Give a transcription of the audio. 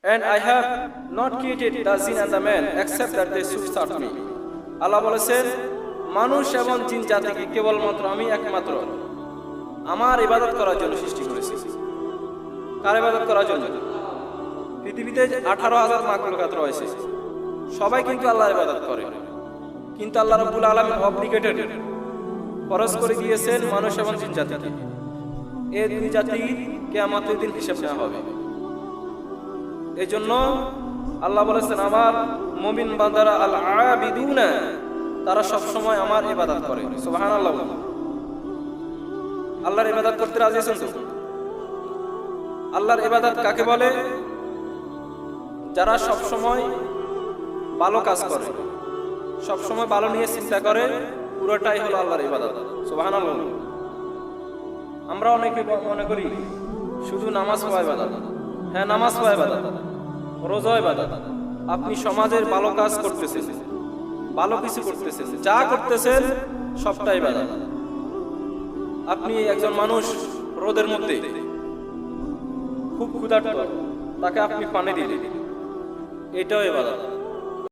And I have not created the jinn and the man except that they should serve me. আল্লাহ বলেছেন মানুষ এবং জিন জাতিকে কেবলমাত্র আমি একমাত্র আমার ইবাদত করার জন্য সৃষ্টি করেছি। কার ইবাদত করার জন্য? পৃথিবীতে 18,000 মাখলুকাত রয়েছে, সবাই কিন্তু আল্লাহর ইবাদত করে, কিন্তু আল্লাহ রাব্বুল আলামিন অব্লিগেটেড ফরজ করে দিয়েছেন মানুষ এবং জিন জাতিকে। এই দুই জাতি কিয়ামতের দিন হিসাব নেওয়া হবে। এই জন্য আল্লাহ বলেছেন আমার মুমিন বান্দারা আল আবিদুনা, তারা সব সময় আমার ইবাদত করে। সুবহানাল্লাহ। আল্লাহর ইবাদত করতে রাজি আছেন তো? আল্লাহর ইবাদত কাকে বলে? যারা সব সময় ভালো কাজ করে, সব সময় ভালো নিয়ে চিন্তা করে, পুরোটাই হলো আল্লাহর ইবাদত। সুবহানাল্লাহ। আমরা অনেকে মনে করি শুধু নামাজ পড়া ইবাদত। হ্যাঁ, নামাজ পড়া ইবাদত, রোজা ইবাদত। আপনি সমাজের ভালো কাজ করতেছেন, ভালো কিছু করতেছেন, যা করতেছেন সবটাই ইবাদত। আপনি একজন মানুষ রোদের মধ্যে খুব ক্ষুধার্ত, তাকে আপনি পানি দিলেন, এটাও ইবাদত।